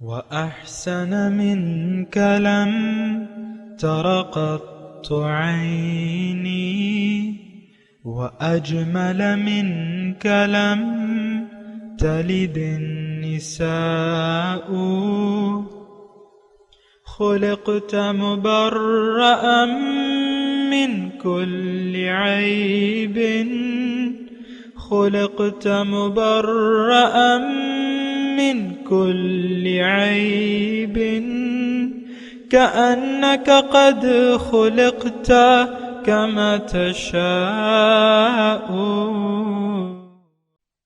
وأحسن منك لم تر قط عيني وأجمل منك لم تلد النساء خلقت مبرأ من كل عيب خلقت مبرأ من كل عيب كأنك قد خلقت كما تشاء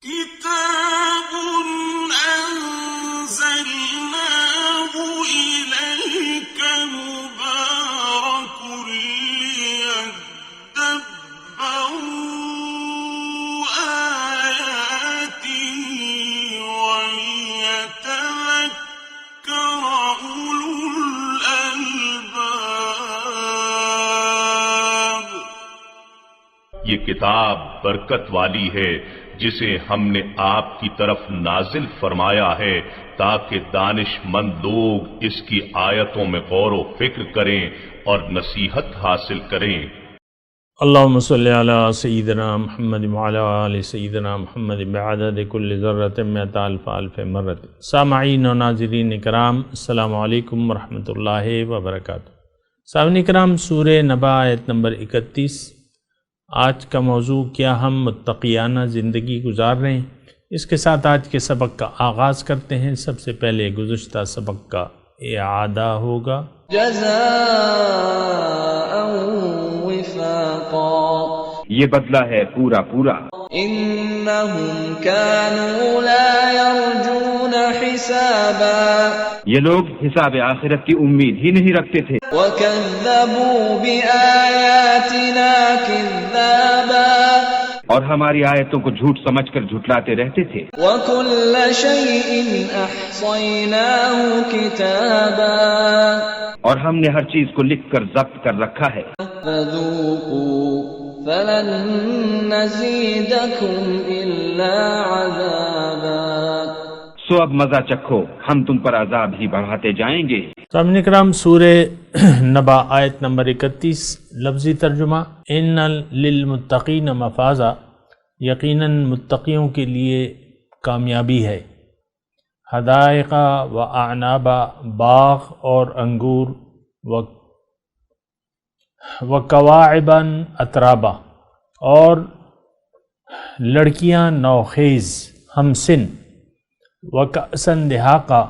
كتاب أنزلناه إليك مبارك ليدبروا آياته وليتذكر أولو الألباب۔ یہ کتاب برکت والی ہے جسے ہم نے آپ کی طرف نازل فرمایا ہے تاکہ دانش مند لوگ اس کی آیتوں میں غور و فکر کریں اور نصیحت حاصل کریں۔ اللہم صلی علی سیدنا محمد وعلی آل سیدنا محمد بعدد کل ذرۃ مئۃ الف الف مرۃ۔ سامعین و ناظرین کرام، السلام علیکم ورحمۃ اللہ وبرکاتہ۔ سامعین کرام، سورہ نبا آیت نمبر 31۔ آج کا موضوع کیا ہم متقیانہ زندگی گزار رہے ہیں؟ اس کے ساتھ آج کے سبق کا آغاز کرتے ہیں۔ سب سے پہلے گزشتہ سبق کا اعادہ ہوگا۔ جزاء وفاقا، یہ بدلہ ہے پورا پورا۔ انہم كانوا لا يرجون حسابا، یہ لوگ حساب آخرت کی امید ہی نہیں رکھتے تھے۔ وكذبوا بآياتنا كذابا، اور ہماری آیتوں کو جھوٹ سمجھ کر جھٹلاتے رہتے تھے۔ وكل شيء احصيناه كتابا، اور ہم نے ہر چیز کو لکھ کر ضبط کر رکھا ہے۔ فذوقوا فلن نزيدكم إلا عذابا، سو اب مزہ چکھو، ہم تم پر عذاب ہی بڑھاتے جائیں گے۔ سامعین کرام، سورہ نبا آیت نمبر 31، لفظی ترجمہ: ان للمتقین مفازا، یقیناً متقیوں کے لیے کامیابی ہے۔ حدائق و اعنابا، باغ اور انگور، و کواعبا اترابا، اور لڑکیاں نوخیز ہمسن، و کأسن دہاقا،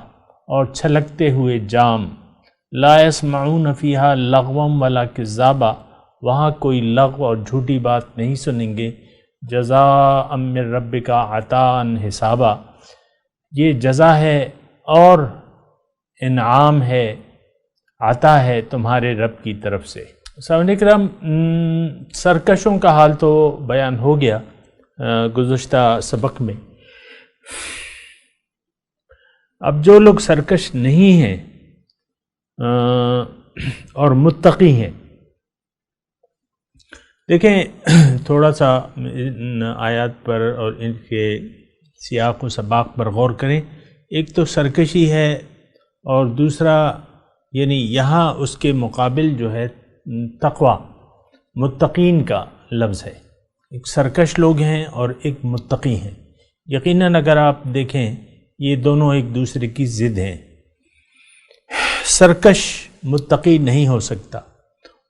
اور چھلکتے ہوئے جام۔ لا یسمعون فیہا لغوا ولا کذابا، وہاں کوئی لغو اور جھوٹی بات نہیں سنیں گے۔ جزاء من ربک عطاء حسابا، یہ جزا ہے اور انعام ہے، عطا ہے تمہارے رب کی طرف سے۔ سامعین کرام، سرکشوں کا حال تو بیان ہو گیا گزشتہ سبق میں۔ اب جو لوگ سرکش نہیں ہیں اور متقی ہیں، دیکھیں تھوڑا سا ان آیات پر اور ان کے سیاق و سباق پر غور کریں۔ ایک تو سرکشی ہے، اور دوسرا یعنی یہاں اس کے مقابل جو ہے تقوی، متقین کا لفظ ہے۔ ایک سرکش لوگ ہیں اور ایک متقی ہیں۔ یقیناً اگر آپ دیکھیں یہ دونوں ایک دوسرے کی ضد ہیں۔ سرکش متقی نہیں ہو سکتا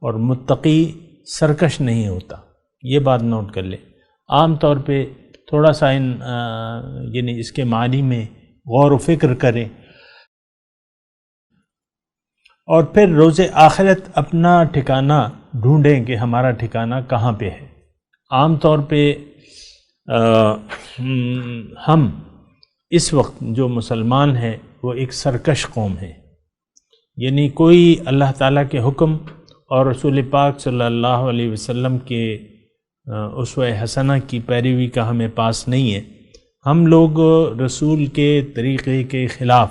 اور متقی سرکش نہیں ہوتا، یہ بات نوٹ کر لیں۔ عام طور پہ تھوڑا سا یعنی اس کے معنی میں غور و فکر کریں، اور پھر روز آخرت اپنا ٹھکانہ ڈھونڈیں کہ ہمارا ٹھکانہ کہاں پہ ہے۔ عام طور پہ ہم اس وقت جو مسلمان ہیں وہ ایک سرکش قوم ہے، یعنی کوئی اللہ تعالیٰ کے حکم اور رسول پاک صلی اللہ علیہ وسلم کے اسوہ حسنہ کی پیروی کا ہمیں پاس نہیں ہے۔ ہم لوگ رسول کے طریقے کے خلاف،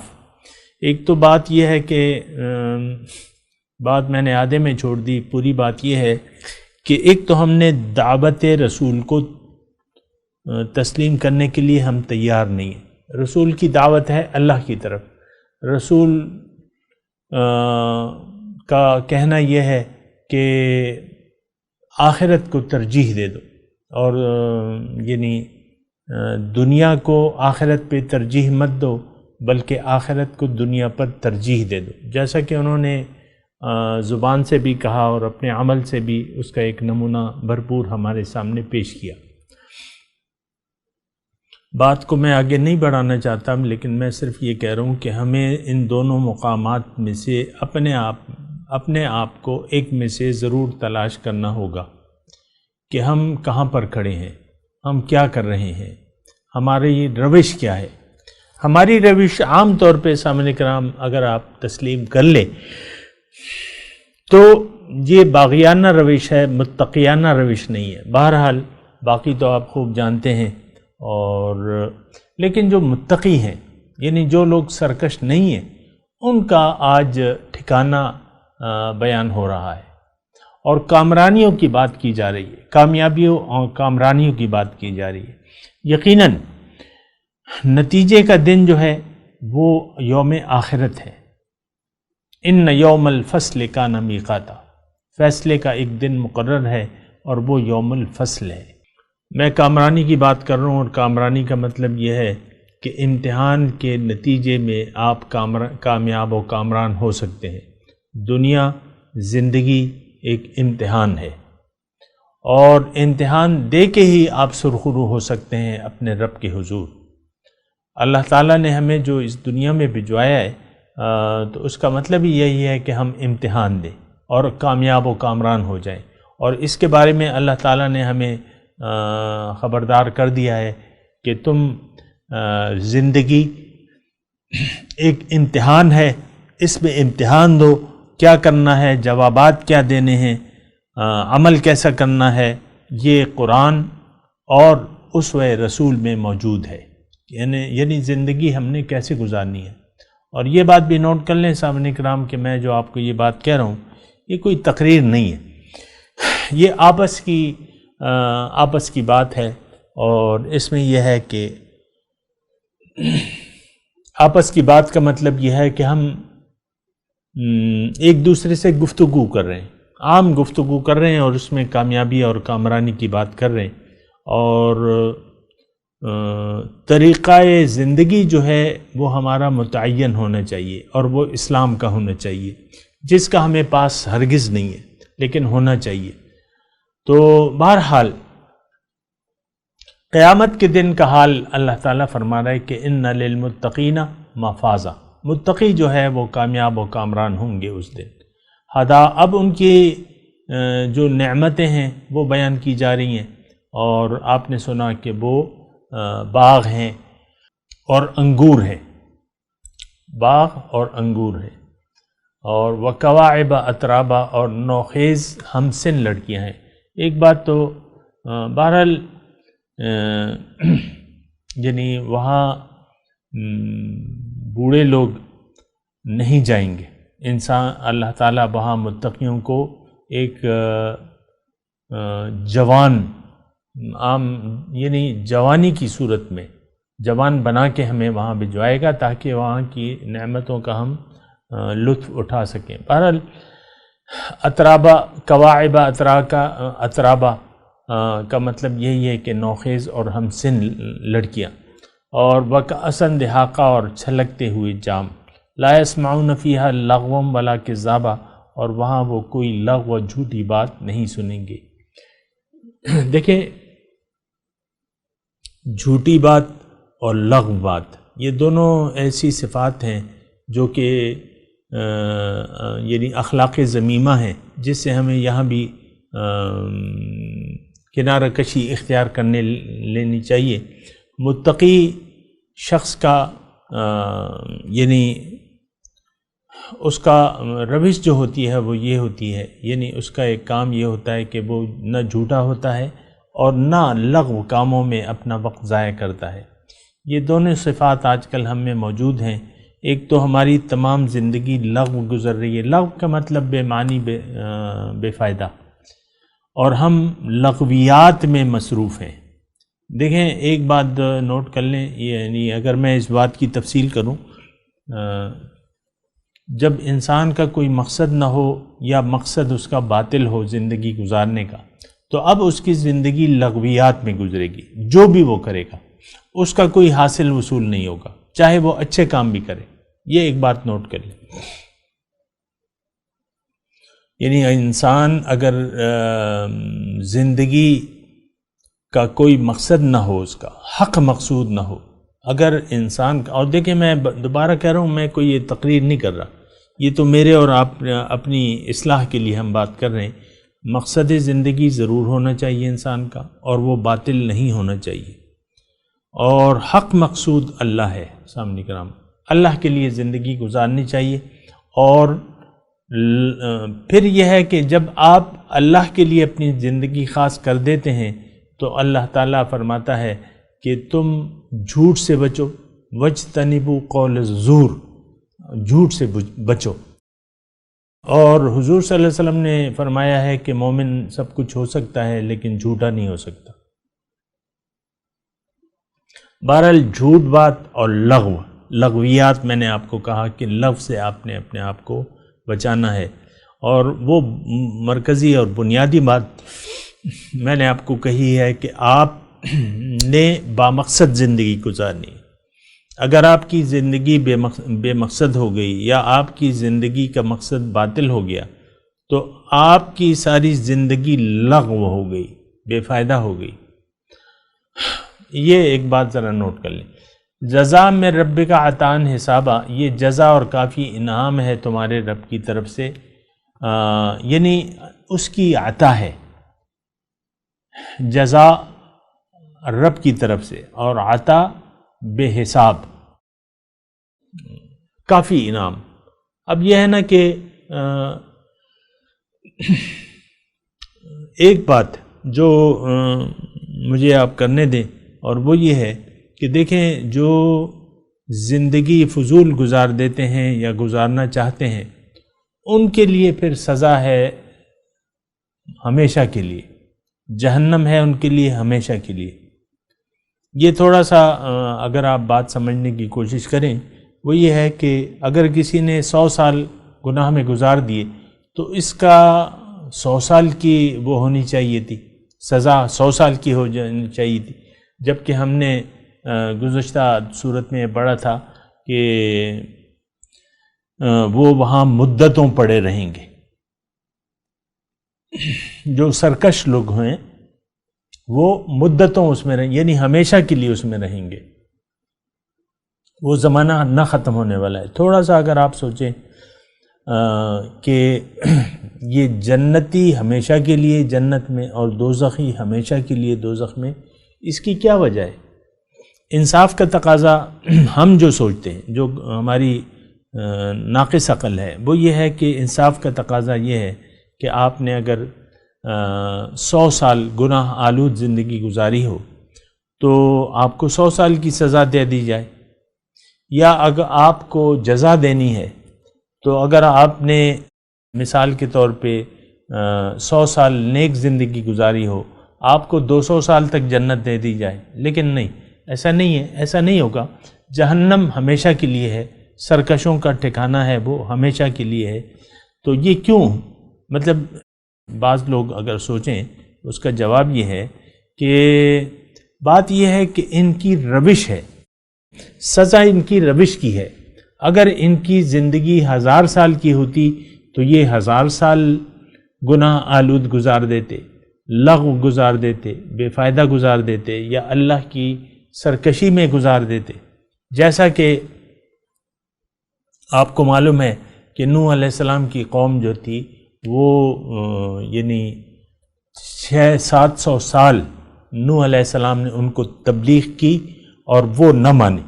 ایک تو بات یہ ہے کہ بات میں نے آدھے میں چھوڑ دی، پوری بات یہ ہے کہ ایک تو ہم نے دعوت رسول کو تسلیم کرنے کے لیے ہم تیار نہیں ہیں۔ رسول کی دعوت ہے اللہ کی طرف، رسول کا کہنا یہ ہے کہ آخرت کو ترجیح دے دو، اور یعنی دنیا کو آخرت پہ ترجیح مت دو بلکہ آخرت کو دنیا پر ترجیح دے دو، جیسا کہ انہوں نے زبان سے بھی کہا اور اپنے عمل سے بھی اس کا ایک نمونہ بھرپور ہمارے سامنے پیش کیا۔ بات کو میں آگے نہیں بڑھانا چاہتا، لیکن میں صرف یہ کہہ رہا ہوں کہ ہمیں ان دونوں مقامات میں سے اپنے آپ کو ایک میں سے ضرور تلاش کرنا ہوگا کہ ہم کہاں پر کھڑے ہیں، ہم کیا کر رہے ہیں، ہماری روش کیا ہے۔ ہماری روش عام طور پہ سامعین کرام اگر آپ تسلیم کر لیں تو یہ باغیانہ روش ہے، متقیانہ روش نہیں ہے۔ بہرحال باقی تو آپ خوب جانتے ہیں، اور لیکن جو متقی ہیں، یعنی جو لوگ سرکش نہیں ہیں، ان کا آج ٹھکانہ بیان ہو رہا ہے، اور کامرانیوں کی بات کی جا رہی ہے، کامیابیوں اور کامرانیوں کی بات کی جا رہی ہے۔ یقیناً نتیجے کا دن جو ہے وہ یوم آخرت ہے۔ ان یوم الفصل کان میقاتا، فیصلے کا ایک دن مقرر ہے اور وہ یوم الفصل ہے۔ میں کامرانی کی بات کر رہا ہوں، اور کامرانی کا مطلب یہ ہے کہ امتحان کے نتیجے میں آپ کامیاب و کامران ہو سکتے ہیں۔ دنیا، زندگی ایک امتحان ہے، اور امتحان دے کے ہی آپ سرخرو ہو سکتے ہیں اپنے رب کے حضور۔ اللہ تعالیٰ نے ہمیں جو اس دنیا میں بھجوایا ہے تو اس کا مطلب ہی یہی ہے کہ ہم امتحان دیں اور کامیاب و کامران ہو جائیں، اور اس کے بارے میں اللہ تعالیٰ نے ہمیں خبردار کر دیا ہے کہ تم زندگی ایک امتحان ہے، اس میں امتحان دو، کیا کرنا ہے، جوابات کیا دینے ہیں، عمل کیسا کرنا ہے، یہ قرآن اور اسوہ رسول میں موجود ہے۔ یعنی زندگی ہم نے کیسے گزارنی ہے۔ اور یہ بات بھی نوٹ کر لیں سامعین کرام کہ میں جو آپ کو یہ بات کہہ رہا ہوں یہ کوئی تقریر نہیں ہے، یہ آپس کی بات ہے، اور اس میں یہ ہے کہ آپس کی بات کا مطلب یہ ہے کہ ہم ایک دوسرے سے گفتگو کر رہے ہیں، عام گفتگو کر رہے ہیں، اور اس میں کامیابی اور کامرانی کی بات کر رہے ہیں، اور طریقہ زندگی جو ہے وہ ہمارا متعین ہونا چاہیے، اور وہ اسلام کا ہونا چاہیے، جس کا ہمیں پاس ہرگز نہیں ہے لیکن ہونا چاہیے۔ تو بہرحال قیامت کے دن کا حال اللہ تعالیٰ فرما رہا ہے کہ ان للمتقین مفازا، متقی جو ہے وہ کامیاب و کامران ہوں گے اس دن۔ ہدا، اب ان کی جو نعمتیں ہیں وہ بیان کی جا رہی ہیں، اور آپ نے سنا کہ وہ باغ ہیں اور انگور ہیں، باغ اور انگور ہیں، اور وکواعب اترابا، اور نوخیز ہمسن لڑکیاں ہیں۔ ایک بات تو بہرحال یعنی وہاں بوڑھے لوگ نہیں جائیں گے، اللہ تعالیٰ وہاں متقیوں کو ایک جوان یعنی جوانی کی صورت میں جوان بنا کے ہمیں وہاں بھجوائے گا تاکہ وہاں کی نعمتوں کا ہم لطف اٹھا سکیں۔ بہرحال اترابا، کواعب اترابا کا مطلب یہی ہے کہ نوخیز اور ہمسن لڑکیاں، اور وکأسن دہاقہ، اور چھلکتے ہوئے جام، لا یسمعون فیہا لغوا ولا کذابا، اور وہاں وہ کوئی لغو و جھوٹی بات نہیں سنیں گے۔ دیکھیں، جھوٹی بات اور لغو بات، یہ دونوں ایسی صفات ہیں جو کہ یعنی اخلاق ذمیمہ ہیں، جس سے ہمیں یہاں بھی کنارہ کشی اختیار کرنے لینی چاہیے۔ متقی شخص کا یعنی اس کا روش جو ہوتی ہے وہ یہ ہوتی ہے، یعنی اس کا ایک کام یہ ہوتا ہے کہ وہ نہ جھوٹا ہوتا ہے اور نہ لغو کاموں میں اپنا وقت ضائع کرتا ہے۔ یہ دونوں صفات آج کل ہم میں موجود ہیں۔ ایک تو ہماری تمام زندگی لغو گزر رہی ہے، لغو کا مطلب بے معنی، بے فائدہ، اور ہم لغویات میں مصروف ہیں۔ دیکھیں، ایک بات نوٹ کر لیں، یعنی اگر میں اس بات کی تفصیل کروں جب انسان کا کوئی مقصد نہ ہو یا مقصد اس کا باطل ہو زندگی گزارنے کا، تو اب اس کی زندگی لغویات میں گزرے گی. جو بھی وہ کرے گا اس کا کوئی حاصل وصول نہیں ہوگا، چاہے وہ اچھے کام بھی کرے. یہ ایک بات نوٹ کر لیں. یعنی انسان اگر زندگی کا کوئی مقصد نہ ہو، اس کا حق مقصود نہ ہو، اگر انسان کا، اور دیکھیں میں دوبارہ کہہ رہا ہوں، میں کوئی یہ تقریر نہیں کر رہا، یہ تو میرے اور آپ اپنی اصلاح کے لیے ہم بات کر رہے ہیں. مقصد زندگی ضرور ہونا چاہیے انسان کا، اور وہ باطل نہیں ہونا چاہیے. اور حق مقصود اللہ ہے. سامنے کرام، اللہ کے لیے زندگی گزارنی چاہیے. اور پھر یہ ہے کہ جب آپ اللہ کے لیے اپنی زندگی خاص کر دیتے ہیں تو اللہ تعالیٰ فرماتا ہے کہ تم جھوٹ سے بچو، وجتنبوا قول الزور، جھوٹ سے بچو. اور حضور صلی اللہ علیہ وسلم نے فرمایا ہے کہ مومن سب کچھ ہو سکتا ہے لیکن جھوٹا نہیں ہو سکتا. بہرحال جھوٹ بات اور لغویات، میں نے آپ کو کہا کہ لغو سے آپ نے اپنے آپ کو بچانا ہے. اور وہ مرکزی اور بنیادی بات میں نے آپ کو کہی ہے کہ آپ نے بامقصد زندگی گزارنی. اگر آپ کی زندگی بے مقصد ہو گئی یا آپ کی زندگی کا مقصد باطل ہو گیا تو آپ کی ساری زندگی لغو ہو گئی، بے فائدہ ہو گئی. یہ ایک بات ذرا نوٹ کر لیں. جزا میں رب کا عطان حسابہ، یہ جزا اور کافی انعام ہے تمہارے رب کی طرف سے، یعنی اس کی عطا ہے. جزا رب کی طرف سے اور عطا بے حساب، کافی انعام. اب یہ ہے نا کہ ایک بات جو مجھے آپ کرنے دیں، اور وہ یہ ہے کہ دیکھیں جو زندگی فضول گزار دیتے ہیں یا گزارنا چاہتے ہیں ان کے لیے پھر سزا ہے ہمیشہ کے لیے، جہنم ہے ان کے لیے ہمیشہ کے لیے. یہ تھوڑا سا اگر آپ بات سمجھنے کی کوشش کریں، وہ یہ ہے کہ اگر کسی نے 100 سال گناہ میں گزار دیے تو اس کا 100 سال کی وہ ہونی چاہیے تھی، سزا 100 سال کی ہو جانی چاہیے تھی. جبکہ ہم نے گزشتہ صورت میں پڑھا تھا کہ وہ وہاں مدتوں پڑے رہیں گے. جو سرکش لوگ ہیں وہ مدتوں اس میں رہیں، یعنی ہمیشہ کے لیے اس میں رہیں گے. وہ زمانہ نہ ختم ہونے والا ہے. تھوڑا سا اگر آپ سوچیں کہ یہ جنتی ہمیشہ کے لیے جنت میں اور دوزخی ہمیشہ کے لیے دوزخ میں، اس کی کیا وجہ ہے؟ انصاف کا تقاضا ہم جو سوچتے ہیں، جو ہماری ناقص عقل ہے، وہ یہ ہے کہ انصاف کا تقاضا یہ ہے کہ آپ نے اگر 100 سال گناہ آلود زندگی گزاری ہو تو آپ کو 100 سال کی سزا دے دی جائے. یا اگر آپ کو جزا دینی ہے تو اگر آپ نے مثال کے طور پہ 100 سال نیک زندگی گزاری ہو، آپ کو 200 سال تک جنت دے دی جائے. لیکن نہیں، ایسا نہیں ہے، ایسا نہیں ہوگا. جہنم ہمیشہ کے لیے ہے، سرکشوں کا ٹھکانہ ہے، وہ ہمیشہ کے لیے ہے. تو یہ کیوں؟ مطلب بعض لوگ اگر سوچیں اس کا جواب یہ ہے کہ بات یہ ہے کہ ان کی روش ہے، سزا ان کی روش کی ہے. اگر ان کی زندگی 1000 سال کی ہوتی تو یہ 1000 سال گناہ آلود گزار دیتے، لغو گزار دیتے، بے فائدہ گزار دیتے، یا اللہ کی سرکشی میں گزار دیتے. جیسا کہ آپ کو معلوم ہے کہ نوح علیہ السلام کی قوم جو تھی وہ یعنی 600-700 سال نوح علیہ السلام نے ان کو تبلیغ کی اور وہ نہ مانی،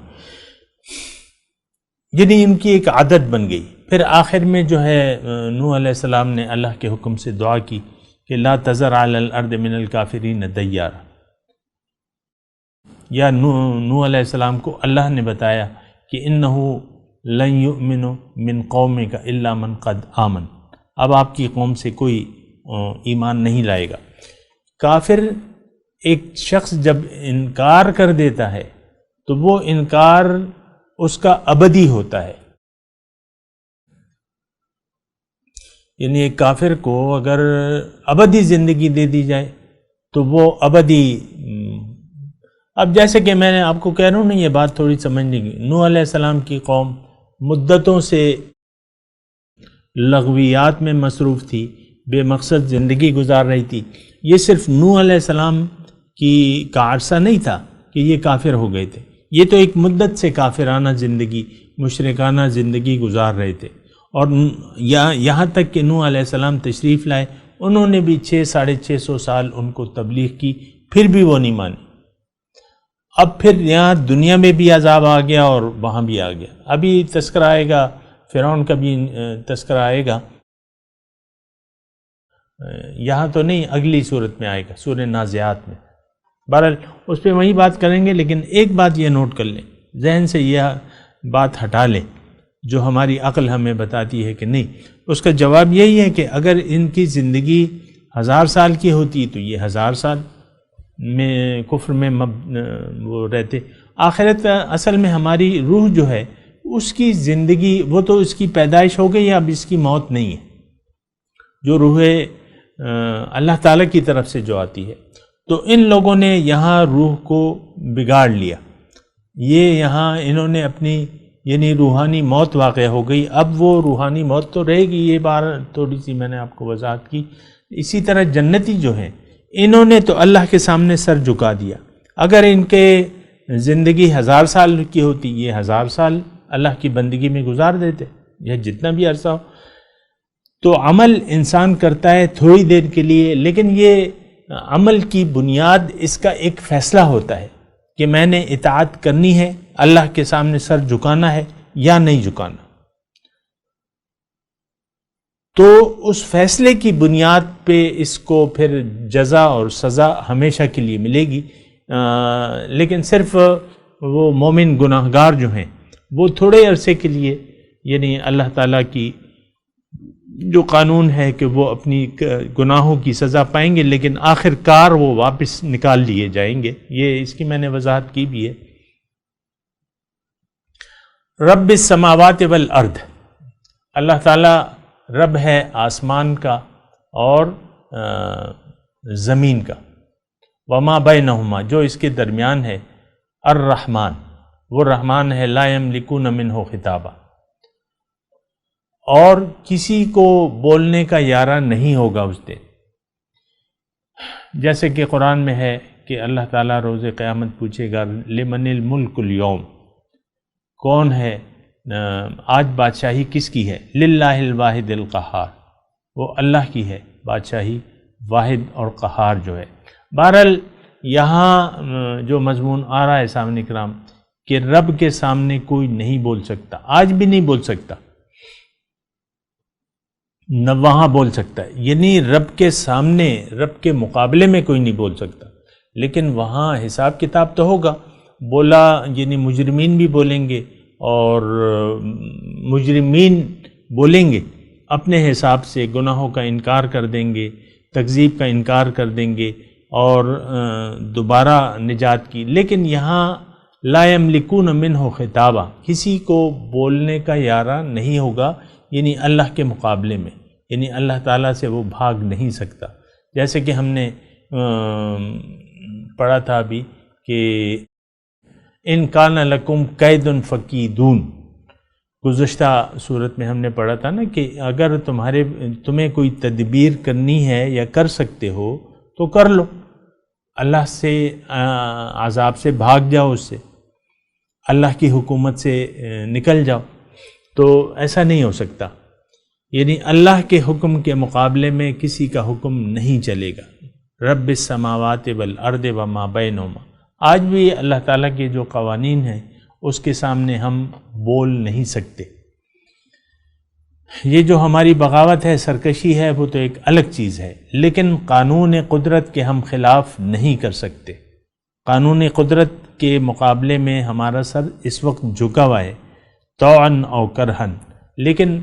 یعنی ان کی ایک عادت بن گئی. پھر آخر میں جو ہے نوح علیہ السلام نے اللہ کے حکم سے دعا کی کہ لا تذر علی الارض من الکافرین دیارا. یا نوح علیہ السلام کو اللہ نے بتایا کہ انہو لن یؤمن من قومک الا من قد آمن، اب آپ کی قوم سے کوئی ایمان نہیں لائے گا. کافر ایک شخص جب انکار کر دیتا ہے تو وہ انکار اس کا ابدی ہوتا ہے، یعنی ایک کافر کو اگر ابدی زندگی دے دی جائے تو وہ ابدی، اب جیسے کہ میں نے آپ کو کہہ رہا ہوں نا، یہ بات تھوڑی سمجھنے کی، نوح علیہ السلام کی قوم مدتوں سے لغویات میں مصروف تھی، بے مقصد زندگی گزار رہی تھی. یہ صرف نوح علیہ السلام کا عرصہ نہیں تھا کہ یہ کافر ہو گئے تھے، یہ تو ایک مدت سے کافرانہ زندگی، مشرکانہ زندگی گزار رہے تھے. اور یہاں تک کہ نوح علیہ السلام تشریف لائے، انہوں نے بھی 600-650 سال ان کو تبلیغ کی، پھر بھی وہ نہیں مانے. اب پھر یہاں دنیا میں بھی عذاب آ گیا اور وہاں بھی آ گیا. ابھی تذکرہ آئے گا، فرعون کا بھی تذکرہ آئے گا، یہاں تو نہیں، اگلی صورت میں آئے گا، سورہ نازعات میں. بہرحال اس پہ وہی بات کریں گے، لیکن ایک بات یہ نوٹ کر لیں، ذہن سے یہ بات ہٹا لیں جو ہماری عقل ہمیں بتاتی ہے کہ نہیں. اس کا جواب یہی ہے کہ اگر ان کی زندگی 1000 سال کی ہوتی تو یہ 1000 سال میں کفر میں وہ رہتے. آخرت اصل میں ہماری روح جو ہے اس کی زندگی، وہ تو اس کی پیدائش ہو گئی، اب اس کی موت نہیں ہے، جو روح اللہ تعالیٰ کی طرف سے جو آتی ہے. تو ان لوگوں نے یہاں روح کو بگاڑ لیا، یہ یہاں انہوں نے اپنی یعنی روحانی موت واقع ہو گئی. اب وہ روحانی موت تو رہے گی، یہ بار تھوڑی سی میں نے آپ کو وضاحت کی. اسی طرح جنتی جو ہیں، انہوں نے تو اللہ کے سامنے سر جھکا دیا. اگر ان کے زندگی 1000 سال کی ہوتی، یہ 1000 سال اللہ کی بندگی میں گزار دیتے، یہ جتنا بھی عرصہ ہو. تو عمل انسان کرتا ہے تھوڑی دیر کے لیے، لیکن یہ عمل کی بنیاد اس کا ایک فیصلہ ہوتا ہے کہ میں نے اطاعت کرنی ہے، اللہ کے سامنے سر جھکانا ہے یا نہیں جھکانا. تو اس فیصلے کی بنیاد پہ اس کو پھر جزا اور سزا ہمیشہ کے لیے ملے گی. لیکن صرف وہ مومن گناہگار جو ہیں وہ تھوڑے عرصے کے لیے، یعنی اللہ تعالیٰ کی جو قانون ہے کہ وہ اپنی گناہوں کی سزا پائیں گے، لیکن آخر کار وہ واپس نکال لیے جائیں گے. یہ اس کی میں نے وضاحت کی بھی ہے. رب السماوات والارض، اللہ تعالیٰ رب ہے آسمان کا اور زمین کا. وما بینہما، جو اس کے درمیان ہے. الرحمن، وہ رحمان ہے. لا یملکون منہ خطابا، اور کسی کو بولنے کا یارہ نہیں ہوگا اس دن. جیسے کہ قرآن میں ہے کہ اللہ تعالیٰ روز قیامت پوچھے گا لمن الملک اليوم، کون ہے آج بادشاہی کس کی ہے؟ للہ الواحد القہار، وہ اللہ کی ہے بادشاہی، واحد اور قہار جو ہے. بہرحال یہاں جو مضمون آ رہا ہے سامنے کرام کہ رب کے سامنے کوئی نہیں بول سکتا، آج بھی نہیں بول سکتا، نہ وہاں بول سکتا ہے. یعنی رب کے سامنے، رب کے مقابلے میں کوئی نہیں بول سکتا، لیکن وہاں حساب کتاب تو ہوگا. بولا یعنی مجرمین بھی بولیں گے، اور مجرمین بولیں گے اپنے حساب سے، گناہوں کا انکار کر دیں گے، تکذیب کا انکار کر دیں گے اور دوبارہ نجات کی. لیکن یہاں لا یملکون منہ خطابا، کسی کو بولنے کا یارہ نہیں ہوگا، یعنی اللہ کے مقابلے میں، یعنی اللہ تعالیٰ سے وہ بھاگ نہیں سکتا. جیسے کہ ہم نے پڑھا تھا ابھی کہ ان کان لکم کید فکیدون، گزشتہ صورت میں ہم نے پڑھا تھا نا کہ اگر تمہیں کوئی تدبیر کرنی ہے یا کر سکتے ہو تو کر لو، اللہ سے عذاب سے بھاگ جاؤ، اس سے اللہ کی حکومت سے نکل جاؤ. تو ایسا نہیں ہو سکتا، یعنی اللہ کے حکم کے مقابلے میں کسی کا حکم نہیں چلے گا. رب السماوات والارض وما بینہما، آج بھی اللہ تعالیٰ کے جو قوانین ہیں اس کے سامنے ہم بول نہیں سکتے. یہ جو ہماری بغاوت ہے، سرکشی ہے، وہ تو ایک الگ چیز ہے، لیکن قانون قدرت کے ہم خلاف نہیں کر سکتے. قانون قدرت کے مقابلے میں ہمارا سر اس وقت جھکا ہوا ہے، طوعاً او کرہن. لیکن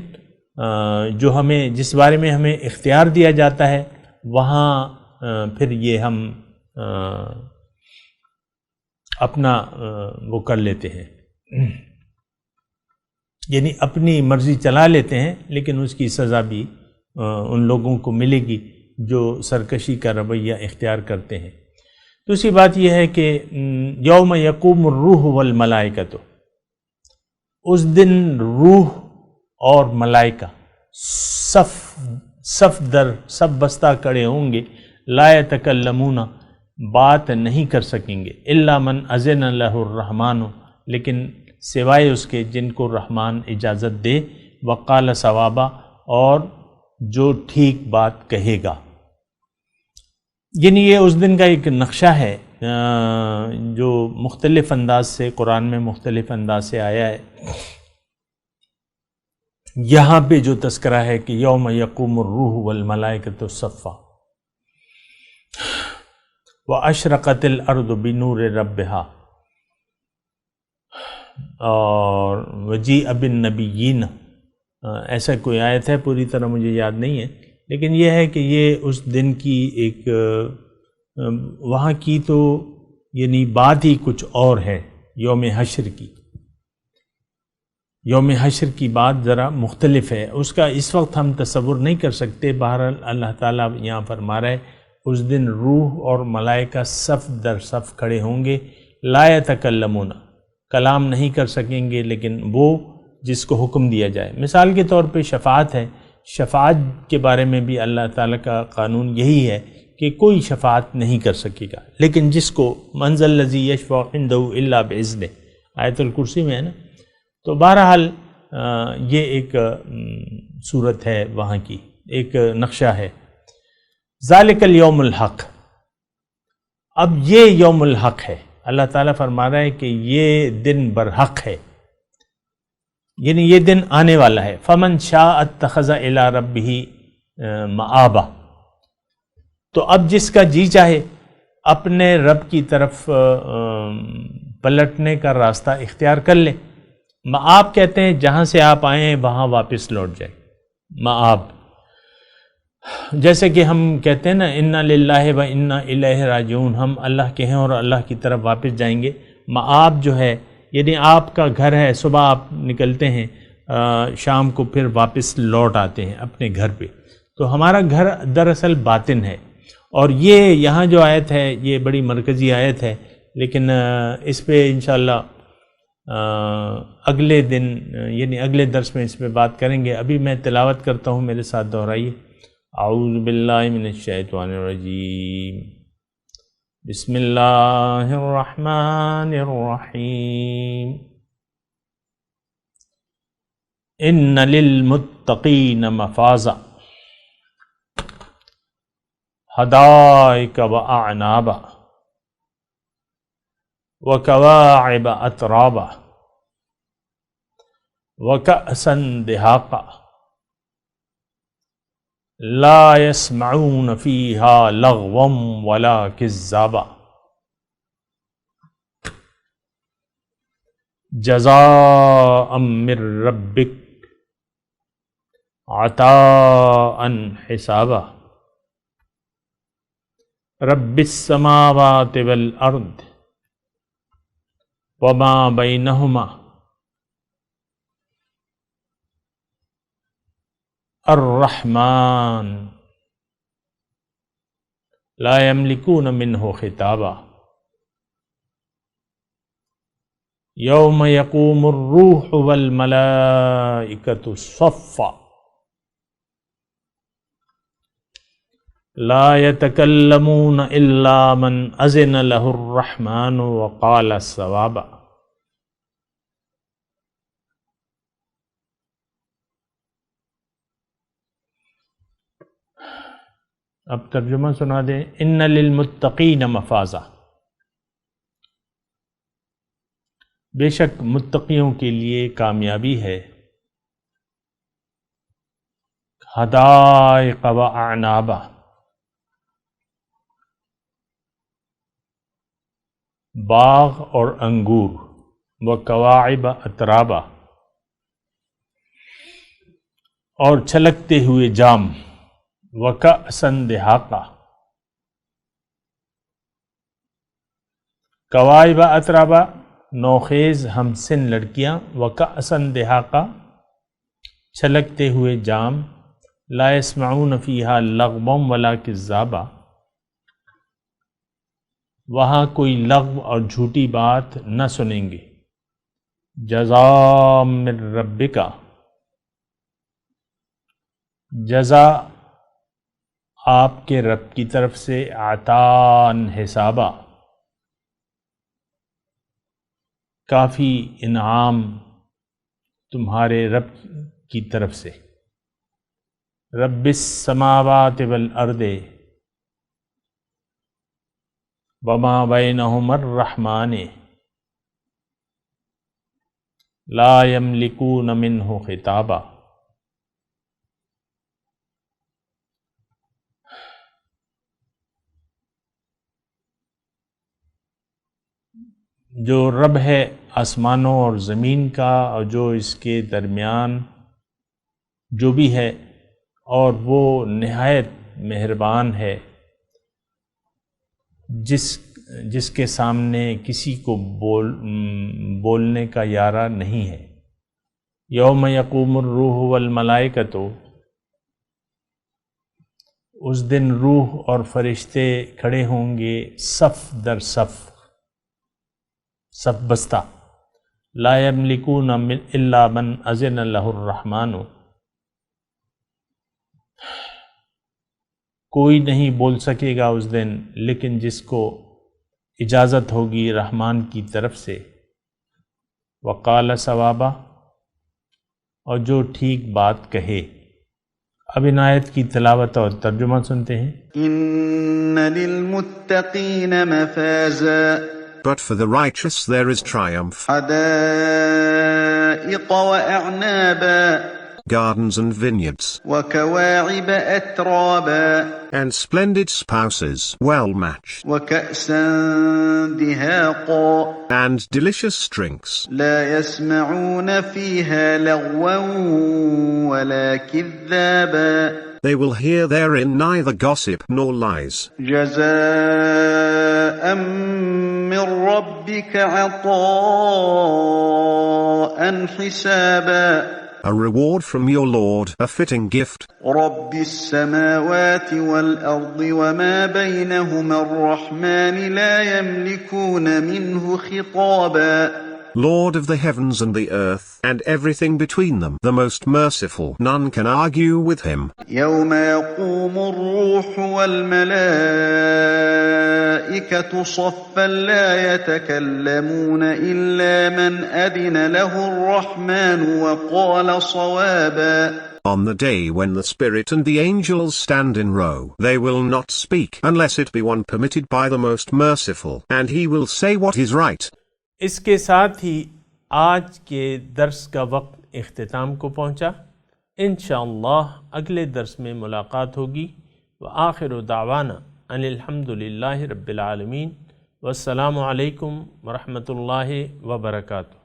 جو ہمیں، جس بارے میں ہمیں اختیار دیا جاتا ہے، وہاں پھر یہ ہم اپنا وہ کر لیتے ہیں، یعنی اپنی مرضی چلا لیتے ہیں، لیکن اس کی سزا بھی ان لوگوں کو ملے گی جو سرکشی کا رویہ اختیار کرتے ہیں۔ دوسری بات یہ ہے کہ یوم یقوم الروح والملائکۃ، اس دن روح اور ملائکہ صف در صف بستہ کھڑے ہوں گے، لا یتکلمون، بات نہیں کر سکیں گے، الا من اذن لہ الرحمن، لیکن سوائے اس کے جن کو رحمان اجازت دے، وقال صوابا، اور جو ٹھیک بات کہے گا۔ یعنی یہ اس دن کا ایک نقشہ ہے جو مختلف انداز سے قرآن میں مختلف انداز سے آیا ہے۔ یہاں پہ جو تذکرہ ہے کہ یوم یقوم الروح والملائکۃ صفا واشرقت الارض بنور ربہا، اور وجیء بالنبیین، ایسا کوئی آیت ہے، پوری طرح مجھے یاد نہیں ہے، لیکن یہ ہے کہ یہ اس دن کی ایک وہاں کی تو یعنی بات ہی کچھ اور ہے۔ یوم حشر کی، یوم حشر کی بات ذرا مختلف ہے، اس کا اس وقت ہم تصور نہیں کر سکتے۔ بہرحال اللہ تعالیٰ یہاں فرما رہا ہے اس دن روح اور ملائکہ صف در صف کھڑے ہوں گے، لا یتکلمون، کلام نہیں کر سکیں گے، لیکن وہ جس کو حکم دیا جائے۔ مثال کے طور پہ شفاعت ہے، شفاعت کے بارے میں بھی اللہ تعالیٰ کا قانون یہی ہے کہ کوئی شفاعت نہیں کر سکے گا، لیکن جس کو من ذا الذی یشفع عنده الا باذنہ، آیت الکرسی میں ہے نا۔ تو بہرحال یہ ایک صورت ہے وہاں کی، ایک نقشہ ہے۔ ذالک الیوم الحق، اب یہ یوم الحق ہے، اللہ تعالیٰ فرما رہا ہے کہ یہ دن برحق ہے، یعنی یہ دن آنے والا ہے۔ فمن شاء اتخذ الی ربہ مآبا، تو اب جس کا جی چاہے اپنے رب کی طرف پلٹنے کا راستہ اختیار کر لے۔ مآب کہتے ہیں جہاں سے آپ آئے ہیں وہاں واپس لوٹ جائے، مآب۔ جیسے کہ ہم کہتے ہیں نا انا للہ و انا الیہ راجعون، ہم اللہ کے ہیں اور اللہ کی طرف واپس جائیں گے۔ مآب جو ہے یعنی آپ کا گھر ہے، صبح آپ نکلتے ہیں، شام کو پھر واپس لوٹ آتے ہیں اپنے گھر پہ، تو ہمارا گھر دراصل باطن ہے۔ اور یہ یہاں جو آیت ہے یہ بڑی مرکزی آیت ہے، لیکن اس پہ انشاءاللہ اگلے دن یعنی اگلے درس میں اس پہ بات کریں گے۔ ابھی میں تلاوت کرتا ہوں، میرے ساتھ دہرائیے۔ اعوذ باللہ من الشیطان الرجیم، بسم اللہ الرحمن الرحیم، ان للمتقین مفازا حدائق واعنابا وکواعب اترابا وکأسا دہاقا لا يسمعون فيها لغوا ولا كذابا جزاء من ربك عطاء حسابا رب السماوات والأرض وما بينهما الرحمن لا يملكون منه خطابا يوم يقوم الروح والملائكة صفا لا يتكلمون إلا من أذن له الرحمن وقال صوابا۔ اب ترجمہ سنا دیں۔ ان للمتقین مفازا، بے شک متقیوں کے لیے کامیابی ہے، حدائق و اعنابا، باغ اور انگور، وکواعب اترابا، اور چھلکتے ہوئے جام، وکأسا دہاقا، کواعب اترابا نوخیز ہم سن لڑکیاں، وکأسا دہاقا چھلکتے ہوئے جام، لا يسمعون فیہا لغوا ولا کذابا، وہاں کوئی لغو اور جھوٹی بات نہ سنیں گے. جزاء من ربک، جزا آپ کے رب کی طرف سے، عطاءً حسابا، کافی انعام تمہارے رب کی طرف سے. رب السماوات والارض وما بینہما الرحمن لا یملکون منہ خطابا. جو رب ہے آسمانوں اور زمین کا اور جو اس کے درمیان جو بھی ہے، اور وہ نہایت مہربان ہے، جس کے سامنے کسی کو بولنے کا یارہ نہیں ہے. یوم یقوم الروح والملائکۃ، اس دن روح اور فرشتے کھڑے ہوں گے صف در صف، صف بستہ. لا یملکون الا من اذن لہ الرحمن، کوئی نہیں بول سکے گا اس دن لیکن جس کو اجازت ہوگی رحمان کی طرف سے. وقال صوابا، اور جو ٹھیک بات کہے. اب ان آیت کی تلاوت اور ترجمہ سنتے ہیں. ان للمتقین مفازا، But for the righteous there is triumph, حدائق وأعنابا، gardens and vineyards, وكواعب أترابا، and splendid spouses well matched, وكأسا دهاقا، and delicious drinks. لا يسمعون فيها لغوا ولا كذابا، They will hear therein neither gossip nor lies. جزاء من ربك عطاء حسابا، A reward from your Lord, a fitting gift. رب السماوات والأرض وما بينهما الرحمن لا يملكون منه خطابا، Lord of the heavens and the earth, and everything between them, the most merciful, none can argue with him. يوم يقوم الروح والملائكة صفا لا يتكلمون إلا من أذن له الرحمن وقال صوابا. On the day when the Spirit and the angels stand in row, they will not speak unless it be one permitted by the most merciful, and he will say what is right. اس کے ساتھ ہی آج کے درس کا وقت اختتام کو پہنچا. انشاءاللہ اگلے درس میں ملاقات ہوگی. وآخر دعوانا ان الحمدللہ رب العالمین، والسلام علیکم ورحمۃ اللہ وبرکاتہ.